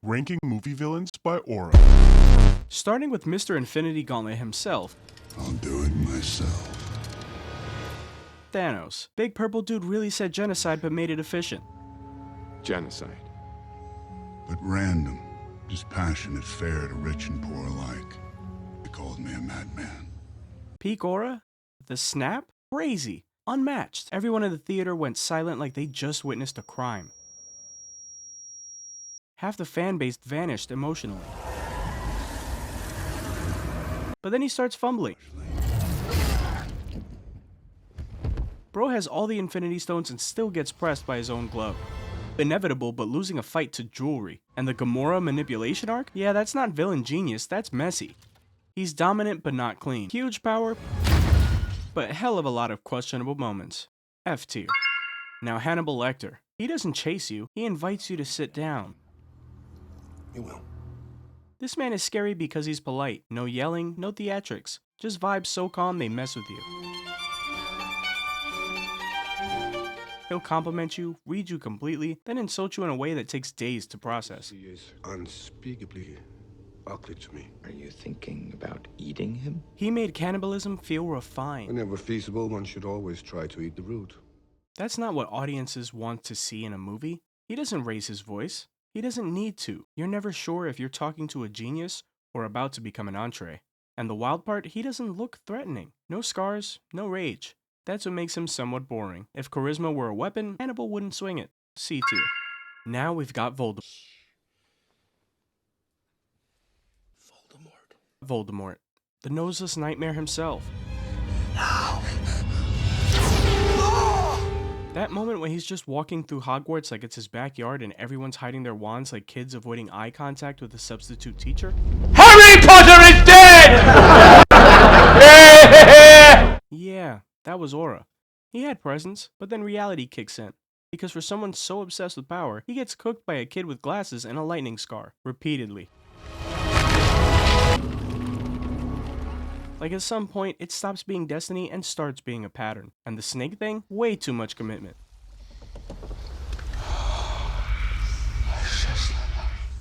Ranking movie villains by aura. Starting with Mr. Infinity Gauntlet himself, I'll do it myself. Thanos. Big purple dude really said genocide but made it efficient. Genocide. But random, dispassionate, fair to rich and poor alike. They called me a madman. Peak aura? The snap? Crazy. Unmatched. Everyone in the theater went silent like they just witnessed a crime. Half the fan base vanished emotionally. But then he starts fumbling. Bro has all the Infinity Stones and still gets pressed by his own glove. Inevitable, but losing a fight to jewelry. And the Gamora manipulation arc? Yeah, that's not villain genius, that's messy. He's dominant but not clean. Huge power, but a hell of a lot of questionable moments. F tier. Now Hannibal Lectar. He doesn't chase you, he invites you to sit down. You will. This man is scary because he's polite. No yelling, no theatrics. Just vibes so calm they mess with you. He'll compliment you, read you completely, then insult you in a way that takes days to process. He is unspeakably ugly to me. Are you thinking about eating him? He made cannibalism feel refined. Whenever feasible, one should always try to eat the root. That's not what audiences want to see in a movie. He doesn't raise his voice. He doesn't need to. You're never sure if you're talking to a genius or about to become an entree. And the wild part, he doesn't look threatening. No scars, no rage. That's what makes him somewhat boring. If charisma were a weapon, Hannibal wouldn't swing it. C tier. Now we've got Voldemort. Voldemort. The noseless nightmare himself. That moment when he's just walking through Hogwarts like it's his backyard and everyone's hiding their wands like kids avoiding eye contact with a substitute teacher. Harry Potter is dead! Yeah, that was aura. He had presence, but then reality kicks in. Because for someone so obsessed with power, he gets cooked by a kid with glasses and a lightning scar, repeatedly. Like at some point, it stops being destiny and starts being a pattern. And the snake thing? Way too much commitment.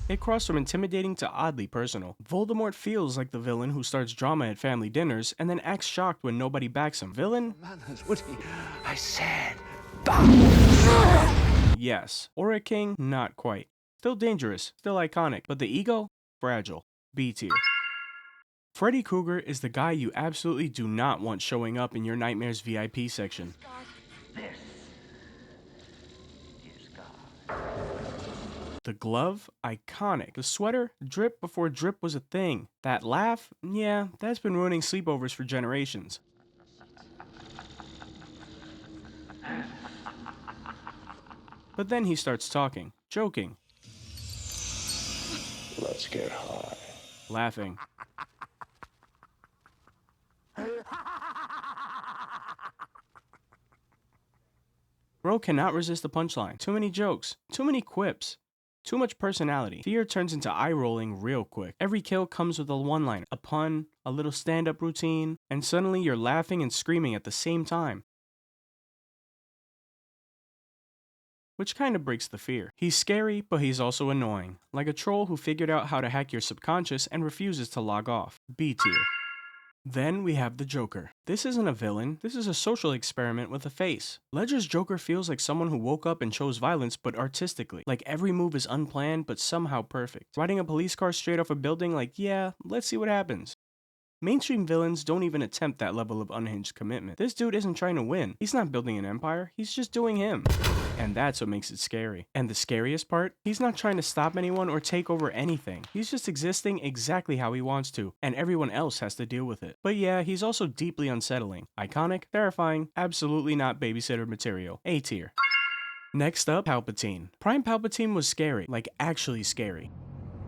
It crossed from intimidating to oddly personal. Voldemort feels like the villain who starts drama at family dinners and then acts shocked when nobody backs him. Villain? Manners, Woody. I said, Yes. Aura King? Not quite. Still dangerous, still iconic, but the ego? Fragile. B tier. Freddy Krueger is the guy you absolutely do not want showing up in your Nightmares VIP section. The glove? Iconic. The sweater? Drip before drip was a thing. That laugh? Yeah, that's been ruining sleepovers for generations. But then he starts talking, joking, Let's get high. laughing. Bro cannot resist the punchline. Too many jokes, too many quips, too much personality. Fear turns into eye-rolling real quick. Every kill comes with a one-liner, a pun, a little stand-up routine, and suddenly you're laughing and screaming at the same time. Which kind of breaks the fear. He's scary, but he's also annoying. Like a troll who figured out how to hack your subconscious and refuses to log off. B tier. Then we have the Joker. This isn't a villain, this is a social experiment with a face. Ledger's Joker feels like someone who woke up and chose violence but artistically. Like every move is unplanned but somehow perfect. Riding a police car straight off a building like, yeah, let's see what happens. Mainstream villains don't even attempt that level of unhinged commitment. This dude isn't trying to win. He's not building an empire, he's just doing him. And that's what makes it scary. And the scariest part? He's not trying to stop anyone or take over anything. He's just existing exactly how he wants to, and everyone else has to deal with it. But yeah, he's also deeply unsettling. Iconic, terrifying, absolutely not babysitter material. A tier. Next up, Palpatine. Prime Palpatine was scary, like actually scary.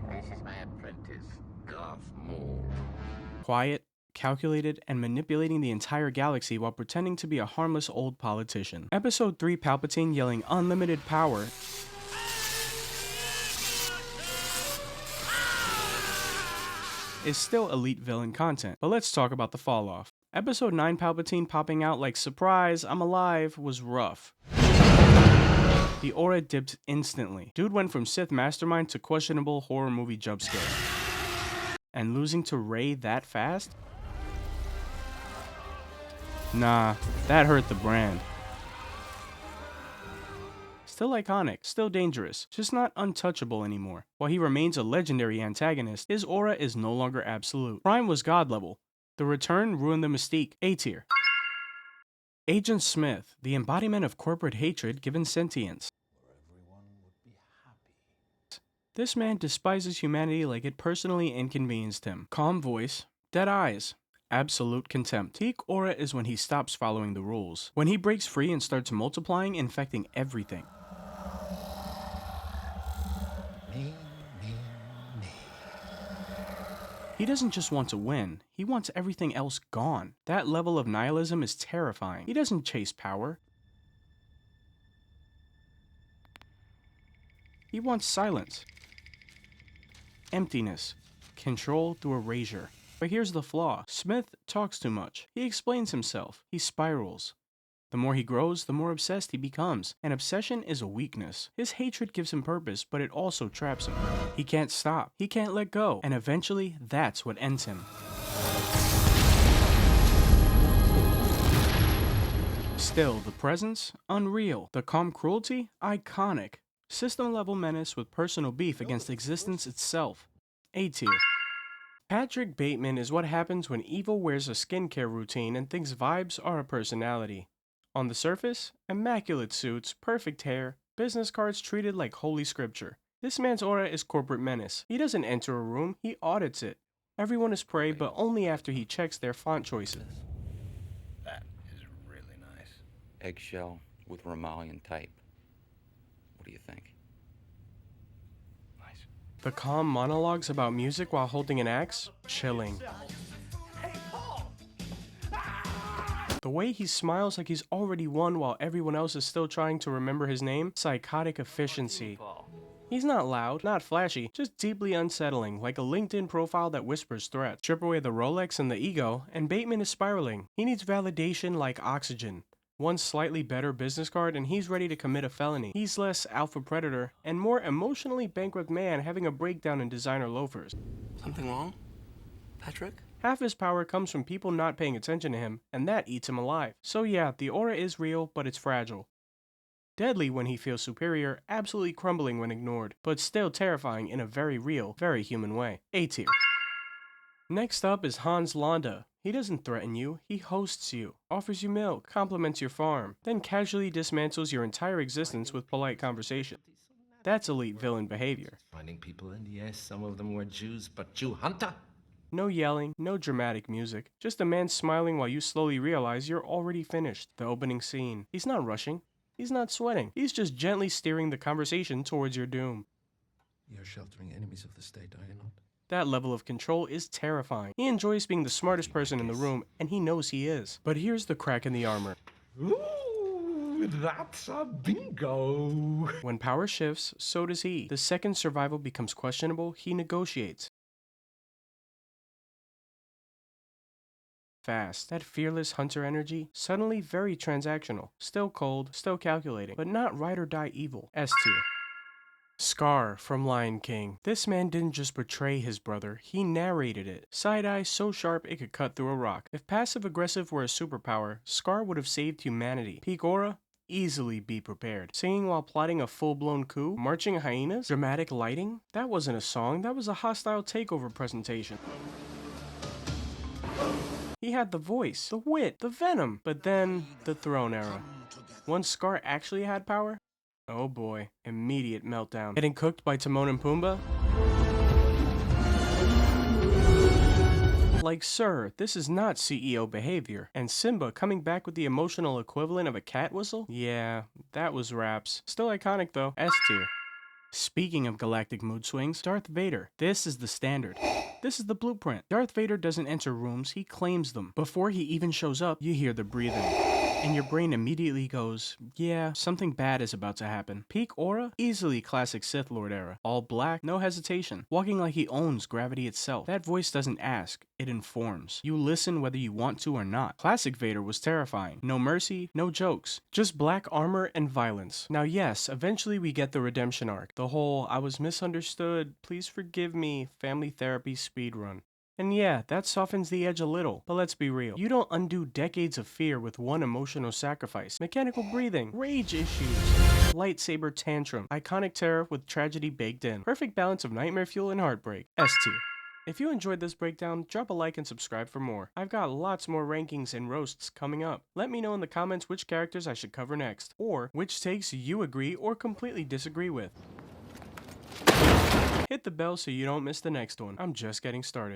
This is my apprentice, Darth Maul. Quiet, calculated, and manipulating the entire galaxy while pretending to be a harmless old politician. Episode 3 Palpatine yelling unlimited power is still elite villain content, but let's talk about the fall off. Episode 9 Palpatine popping out like surprise, I'm alive was rough. The aura dipped instantly. Dude went from Sith mastermind to questionable horror movie jump scare. And losing to Rey that fast? Nah, that hurt the brand. Still iconic, still dangerous, just not untouchable anymore. While he remains a legendary antagonist, his aura is no longer absolute. Prime was god level. The return ruined the mystique. A tier. Agent Smith, the embodiment of corporate hatred given sentience. This man despises humanity like it personally inconvenienced him. Calm voice, dead eyes, absolute contempt. Peak aura is when he stops following the rules. When he breaks free and starts multiplying, infecting everything. He doesn't just want to win, he wants everything else gone. That level of nihilism is terrifying. He doesn't chase power. He wants silence. Emptiness. Control through erasure. But here's the flaw. Smith talks too much. He explains himself. He spirals. The more he grows, the more obsessed he becomes. And obsession is a weakness. His hatred gives him purpose, but it also traps him. He can't stop. He can't let go. And eventually, that's what ends him. Still, the presence? Unreal. The calm cruelty? Iconic. System-level menace with personal beef against existence itself. A tier. Patrick Bateman is what happens when evil wears a skincare routine and thinks vibes are a personality. On the surface, immaculate suits, perfect hair, business cards treated like holy scripture. This man's aura is corporate menace. He doesn't enter a room, he audits it. Everyone is prey, but only after he checks their font choices. That is really nice. Eggshell with Romalian type. What do you think? Nice. The calm monologues about music while holding an axe? Chilling. The way he smiles like he's already won while everyone else is still trying to remember his name? Psychotic efficiency. He's not loud, not flashy, just deeply unsettling, like a LinkedIn profile that whispers threats. Strip away the Rolex and the ego, and Bateman is spiraling. He needs validation like oxygen. One slightly better business card and he's ready to commit a felony. He's less alpha predator and more emotionally bankrupt man having a breakdown in designer loafers. Something wrong, Patrick? Half his power comes from people not paying attention to him, and that eats him alive. So yeah, the aura is real, but it's fragile. Deadly when he feels superior, absolutely crumbling when ignored, but still terrifying in a very real, very human way. A tier. Next up is Hans Landa. He doesn't threaten you, he hosts you, offers you milk, compliments your farm, then casually dismantles your entire existence with polite conversation. That's elite villain behavior. Finding people, and yes, some of them were Jews, but Jew hunter. No yelling, no dramatic music, just a man smiling while you slowly realize you're already finished. The opening scene. He's not rushing, he's not sweating, he's just gently steering the conversation towards your doom. You're sheltering enemies of the state, are you not? That level of control is terrifying. He enjoys being the smartest person in the room, and he knows he is. But here's the crack in the armor. Ooh, that's a bingo. When power shifts, so does he. The second survival becomes questionable, he negotiates. Fast. That fearless hunter energy, suddenly very transactional. Still cold, still calculating, but not ride or die evil. S tier. Scar from Lion King. This man didn't just portray his brother, he narrated it. Side eye so sharp it could cut through a rock. If passive aggressive were a superpower, Scar would have saved humanity. Peak aura? Easily be prepared. Singing while plotting a full-blown coup? Marching hyenas? Dramatic lighting? That wasn't a song, that was a hostile takeover presentation. He had the voice, the wit, the venom, but then the throne era. Once Scar actually had power, oh boy, immediate meltdown. Getting cooked by Timon and Pumbaa? Like, sir, this is not CEO behavior. And Simba coming back with the emotional equivalent of a cat whistle? Yeah, that was raps. Still iconic though. S tier. Speaking of galactic mood swings, Darth Vader. This is the standard. This is the blueprint. Darth Vader doesn't enter rooms, he claims them. Before he even shows up, you hear the breathing. and your brain immediately goes, yeah, something bad is about to happen. Peak aura? Easily classic Sith Lord era. All black, no hesitation. Walking like he owns gravity itself. That voice doesn't ask, it informs. You listen whether you want to or not. Classic Vader was terrifying. No mercy, no jokes. Just black armor and violence. Now yes, eventually we get the redemption arc. The whole, I was misunderstood, please forgive me, family therapy speedrun. And yeah, that softens the edge a little, but let's be real. You don't undo decades of fear with one emotional sacrifice. Mechanical breathing, rage issues, lightsaber tantrum, iconic terror with tragedy baked in. Perfect balance of nightmare fuel and heartbreak. S tier. If you enjoyed this breakdown, drop a like and subscribe for more. I've got lots more rankings and roasts coming up. Let me know in the comments which characters I should cover next, or which takes you agree or completely disagree with. Hit the bell so you don't miss the next one. I'm just getting started.